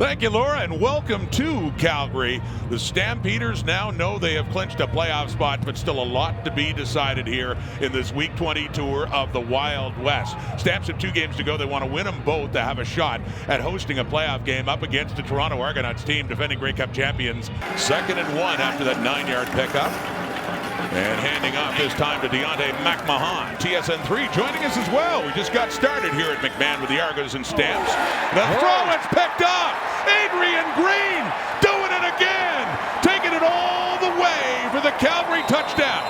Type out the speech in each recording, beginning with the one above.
Thank you, Laura, and welcome to Calgary. The Stampeders now know they have clinched a playoff spot, but still a lot to be decided here in this Week 20 tour of the Wild West. Stamps have 2 games to go. They want to win them both to have a shot at hosting a playoff game up against the Toronto Argonauts team, defending Grey Cup champions. 2nd and 1 after that 9-yard pickup. And handing off this time to Deontay McMahon. TSN3 joining us as well. We just got started here at McMahon with the Argos and Stamps. The throw is picked up. Adrian Green doing it again. Taking it all the way for the Calgary touchdown.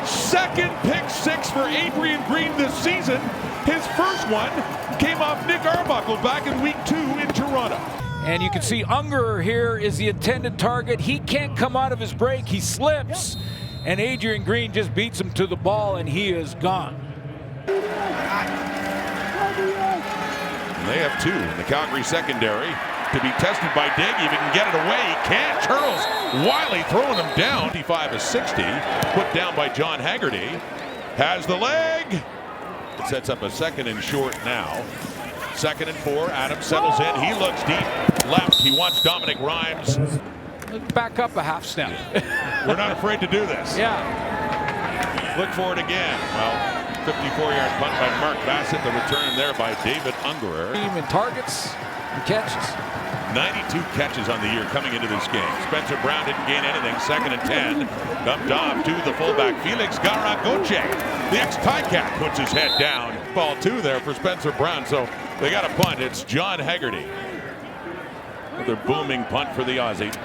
2nd pick 6 for Adrian Green this season. His first one came off Nick Arbuckle back in Week 2 in Toronto. And you can see Unger here is the intended target. He can't come out of his break. He slips. And Adrian Green just beats him to the ball, and he is gone. And they have 2 in the Calgary secondary to be tested by Deggy. If he can get it away, he can't. Charles Wiley throwing him down. 55-60, put down by John Haggerty. Has the leg. It sets up a 2nd and short now. 2nd and 4. Adams settles in. He looks deep left. He wants Dominic Rhymes. Back up a half step. We're not afraid to do this. Yeah. Look for it again. Well, 54-yard punt by Mark Bassett. The return there by David Ungerer. Even targets and catches. 92 catches on the year coming into this game. Spencer Brown didn't gain anything. 2nd and 10. Dumped off to the fullback, Felix Garagoche. The ex-Ticat puts his head down. Ball 2 there for Spencer Brown. So they got a punt. It's John Haggerty. Another booming punt for the Aussie.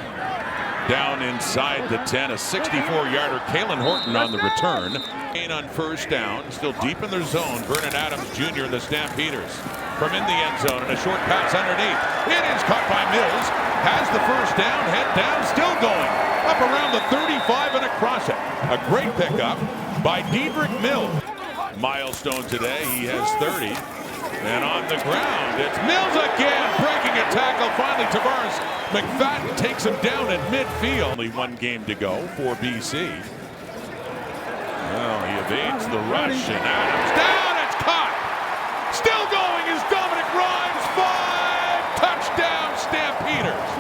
Down inside the 10, a 64-yarder. Kalen Horton on the return. Gain on 1st down, still deep in their zone. Vernon Adams Jr. the Stampeders from in the end zone, and a short pass underneath. It is caught by Mills. Has the 1st down, head down, still going up around the 35 and across it. A great pickup by Dedrick Mills. Milestone today. He has 30. And on the ground, it's Mills again, breaking a tackle. Finally, Tavares McFadden takes him down at midfield. Only 1 game to go for BC. Well, he evades the rush, and Adams down, it's caught. Still going is Dominic Rhymes. 5 touchdown Stampeders.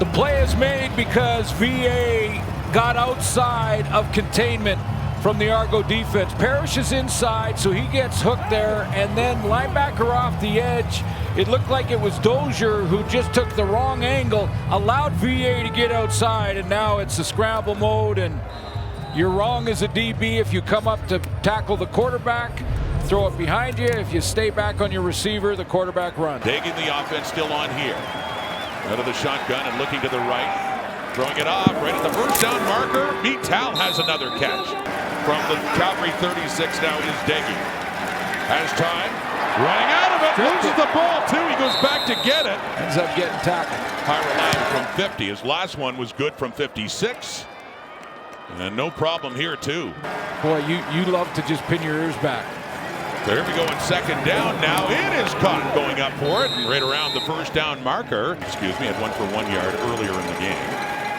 The play is made because VA got outside of containment from the Argo defense. Parrish is inside, so he gets hooked there, and then linebacker off the edge. It looked like it was Dozier who just took the wrong angle, allowed VA to get outside, and now it's a scramble mode, and you're wrong as a DB if you come up to tackle the quarterback, throw it behind you. If you stay back on your receiver, the quarterback runs. Taking the offense still on here. Out of the shotgun and looking to the right. Throwing it off right at the 1st down marker. Vital has another catch. From the Calgary 36 now is Deggy. Has time. Running out of it. Loses the ball too. He goes back to get it. Ends up getting tackled. Hireline from 50. His last one was good from 56. And no problem here too. Boy, you love to just pin your ears back. So here we go in 2nd down now. It is caught going up for it. Right around the 1st down marker. Excuse me, had 1 for 1 yard earlier in the game.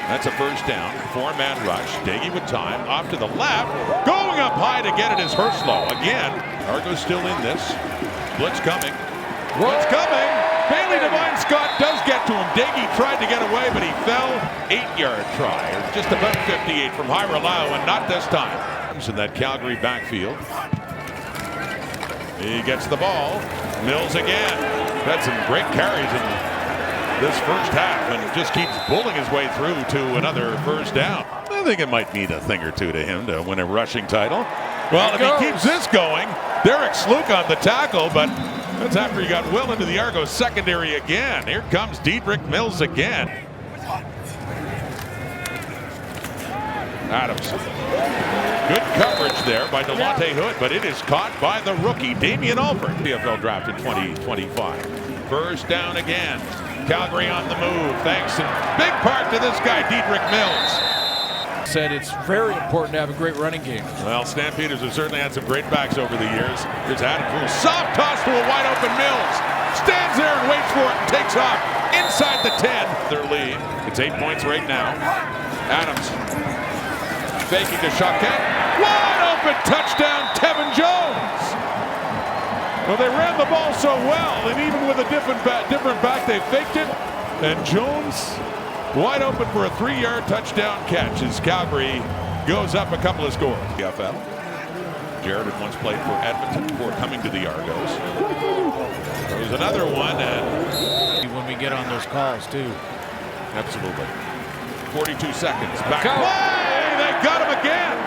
That's a 1st down. 4-man rush. Deggy with time. Off to the left. Going up high to get it is Herslow. Again, Argo's still in this. Blitz coming. Blitz coming. Bailey Devine Scott does get to him. Deggy tried to get away, but he fell. 8-yard try. Just about 58 from Hirelau, and not this time. In that Calgary backfield. He gets the ball. Mills again. Had some great carries in this 1st half and just keeps bulling his way through to another 1st down. I think it might mean a thing or 2 to him to win a rushing title. Well, if he keeps this going, Derek Sluke on the tackle, but that's after he got well into the Argos secondary again. Here comes Dedrick Mills again. Adams. Good coverage there by Delonte Hood, but it is caught by the rookie, Damian Alford. CFL draft in 2025. 1st down again. Calgary on the move, thanks in big part to this guy, Dedrick Mills. Said it's very important to have a great running game. Well, Stampeders have certainly had some great backs over the years. Here's Adams, a soft toss to a wide open Mills. Stands there and waits for it and takes off inside the 10. Their lead, it's 8 points right now. Adams faking to Choquette. Wide open touchdown, Tevin Jones. Well, they ran the ball so well, and even with a different back, they faked it. And Jones wide open for a 3-yard touchdown catch as Calgary goes up a couple of scores. CFL. Jared had once played for Edmonton before coming to the Argos. There's another one, and when we get on those calls too. Absolutely. 42 seconds. Back play! They got him again!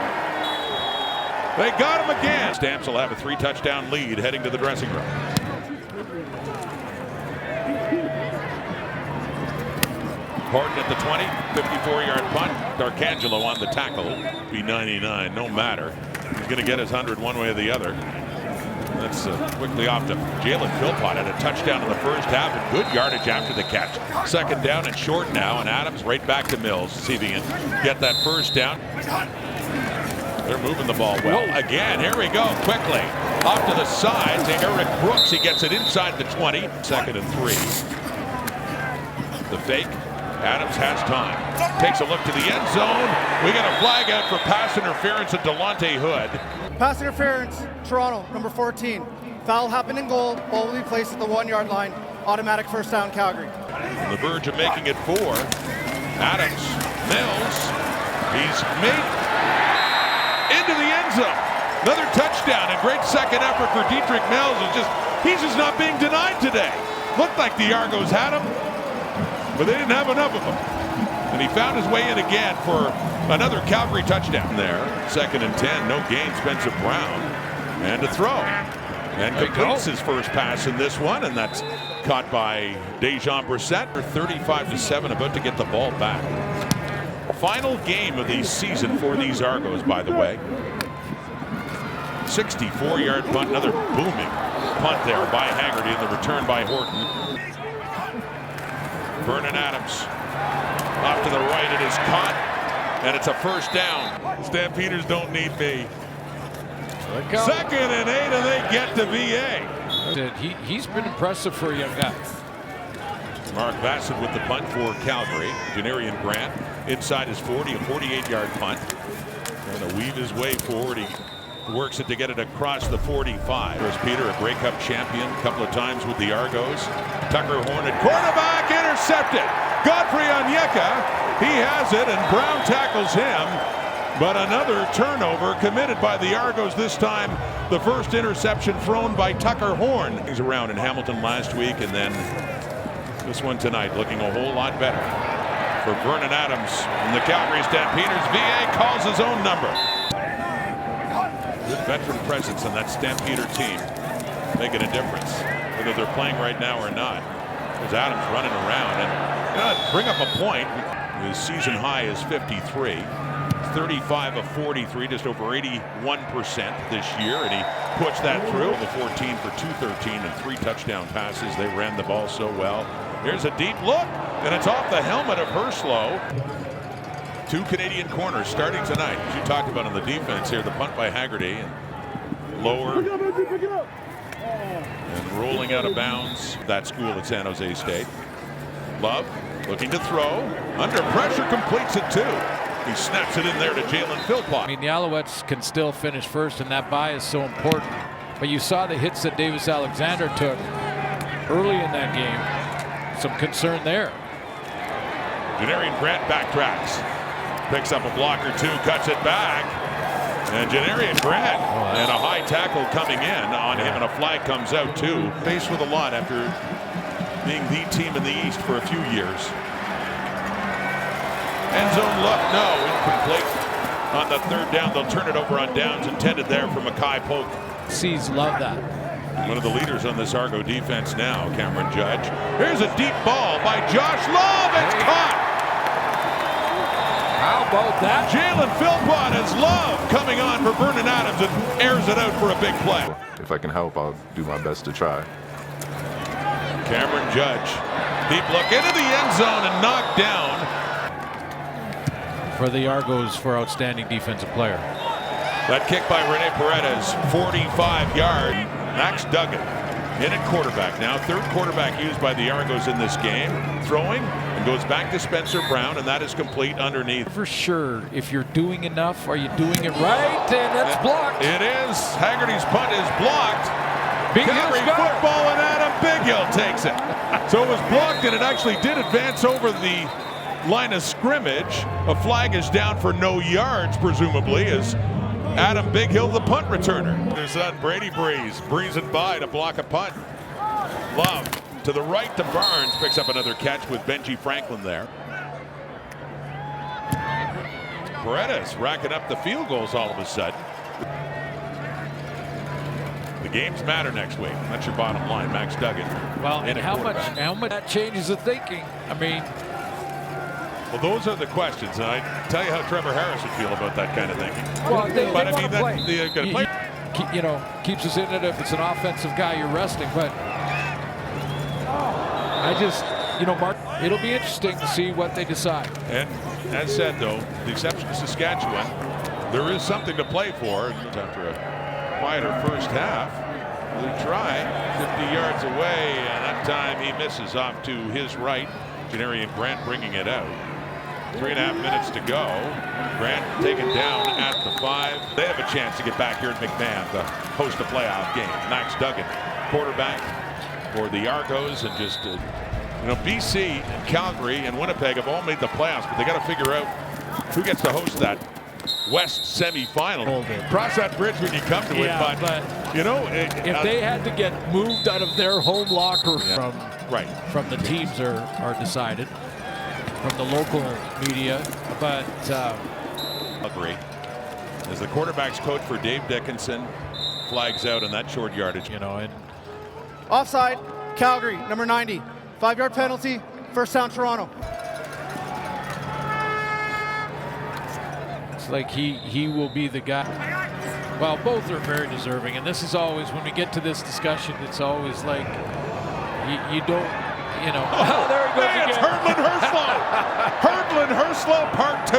They got him again! Stamps will have a 3-touchdown lead heading to the dressing room. Horton at the 20, 54-yard punt. D'Arcangelo on the tackle. B99, no matter. He's going to get his 100 one way or the other. That's quickly off to Jalen Philpott at a touchdown in the first half and good yardage after the catch. Second down and short now, and Adams right back to Mills. See if he can get that first down. They're moving the ball well. Again, here we go, quickly. Off to the side to Eric Brooks. He gets it inside the 20. 2nd and 3. The fake. Adams has time. Takes a look to the end zone. We got a flag out for pass interference at Delonte Hood. Pass interference, Toronto, number 14. Foul happened in goal. Ball will be placed at the 1-yard line. Automatic first down, Calgary. On the verge of making it 4. Adams, Mills. He's made into the end zone. Another touchdown and great second effort for Dietrich Mills. He's just not being denied today. Looked like the Argos had him, but they didn't have enough of him. And he found his way in again for another Calgary touchdown there. 2nd and 10, no gain. Spencer Brown, and to throw. And completes his first pass in this one, and that's caught by Dejan Brissett. 35-7, about to get the ball back. Final game of the season for these Argos, by the way. 64-yard punt, another booming punt there by Haggerty, and the return by Horton. Vernon Adams off to the right, it is caught, and it's a first down. Stampeders don't need me. 2nd and 8, and they get to VA. He's been impressive for a young guy. Mark Bassett with the punt for Calgary. Janarian Grant inside his 40, a 48-yard punt. Trying to weave his way forward. He works it to get it across the 45. There's Peter, a Grey Cup champion, a couple of times with the Argos. Tucker Horn at quarterback, intercepted. Godfrey Onyeka, he has it, and Brown tackles him. But another turnover committed by the Argos this time. The first interception thrown by Tucker Horn. He's around in Hamilton last week, and then this one tonight looking a whole lot better for Vernon Adams and the Calgary Stampeders. VA calls his own number. Good veteran presence on that Stampeder team, making a difference, whether they're playing right now or not. There's Adams running around, and bring up a point. His season high is 53. 35 of 43, just over 81% this year, and he pushed that through. The 14 for 213 and 3 touchdown passes. They ran the ball so well. Here's a deep look, and it's off the helmet of Herslow. 2 Canadian corners starting tonight. As you talked about on the defense here, the punt by Haggerty, and lower and rolling out of bounds. That school at San Jose State. Love looking to throw. Under pressure, completes it too. He snaps it in there to Jalen Philpott. I mean, the Alouettes can still finish first, and that bye is so important. But you saw the hits that Davis Alexander took early in that game. Some concern there. Janarian Grant backtracks. Picks up a block or 2, cuts it back. And Janarian Grant, and a high tackle coming in on him, and a flag comes out too. Faced with a lot after being the team in the East for a few years. End zone look, no, incomplete. On the 3rd down, they'll turn it over on downs intended there for Mackay Polk. C's love that. One of the leaders on this Argo defense now, Cameron Judge. Here's a deep ball by Josh Love. It's caught. How about that? Jalen Philpott has Love coming on for Vernon Adams and airs it out for a big play. If I can help, I'll do my best to try. Cameron Judge, deep look into the end zone and knocked down. For the Argos for outstanding defensive player. That kick by Rene Paredes, 45-yard. Max Duggan in at quarterback now. 3rd quarterback used by the Argos in this game. Throwing and goes back to Spencer Brown, and that is complete underneath. For sure, if you're doing enough, are you doing it right? And that's blocked. It is. Haggerty's punt is blocked. Big Calgary Hill's got it. football, and Adam Big Hill takes it. So it was blocked, and it actually did advance over the line of scrimmage. A flag is down for no yards, presumably, as Adam Big Hill, the punt returner. There's that Brady breezing by to block a punt. Love to the right to Barnes, picks up another catch with Benji Franklin there. Paredes racking up the field goals all of a sudden. The games matter next week. That's your bottom line, Max Duggan. Well, and how much that changes the thinking? I mean, well, those are the questions, and I tell you how Trevor Harris would feel about that kind of thinking. well, they But I wanna mean, play. they're going to play. You know, keeps us in it if it's an offensive guy you're resting. But I just, you know, Mark, it'll be interesting to see what they decide. And as said, though, the exception of Saskatchewan, there is something to play for. After a quieter first half, we try 50 yards away, and that time he misses off to his right. Janarian Grant bringing it out. 3.5 minutes to go. Grant taken down at the 5. They have a chance to get back here at McMahon to host a playoff game. Max Duggan, quarterback for the Argos, and just you know, BC and Calgary and Winnipeg have all made the playoffs, but they got to figure out who gets to host that West semifinal. Cross that bridge when you come to it, but you know, if they had to get moved out of their home locker from the teams are decided from the local media, but agree. As the quarterback's coach for Dave Dickinson flags out on that short yardage, you know, and Offside, Calgary, number 90. 5-yard penalty, first down Toronto. it's like he will be the guy. Well, both are very deserving, and this is always, when we get to this discussion, it's always like you don't, you know. Oh, there he goes again. It's Herdman Herslow. Herdman Herslow, part 2.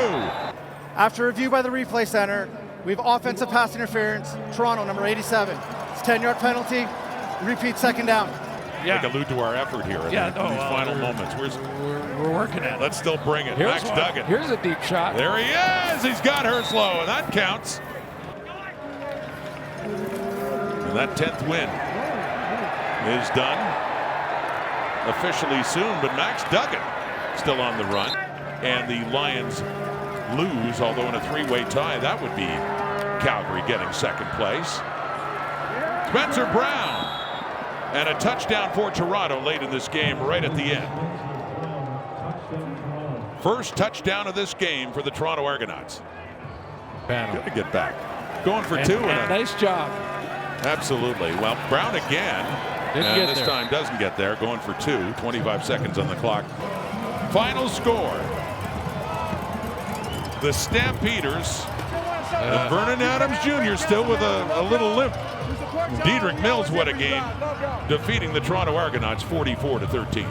After review by the replay center, we have offensive pass interference, Toronto, number 87. It's 10-yard penalty, repeat second down. Like allude to our effort here in these final moments. We're working at it. Let's still bring it. Here's Max Duggan. Here's a deep shot. There he is. He's got Herslow, and that counts. And that 10th win is done officially soon, but Max Duggan still on the run. And the Lions lose, although in a 3-way tie, that would be Calgary getting second place. Spencer Brown. And a touchdown for Toronto late in this game, right at the end. First touchdown of this game for the Toronto Argonauts. Got to get back. Going for 2. And nice job. Absolutely. Well, Brown again. And this time doesn't get there. Going for 2. 25 seconds on the clock. Final score. The Stampeders. And Vernon Adams Jr. still with a little limp. Dedrick Mills, what a game, defeating the Toronto Argonauts 44-13.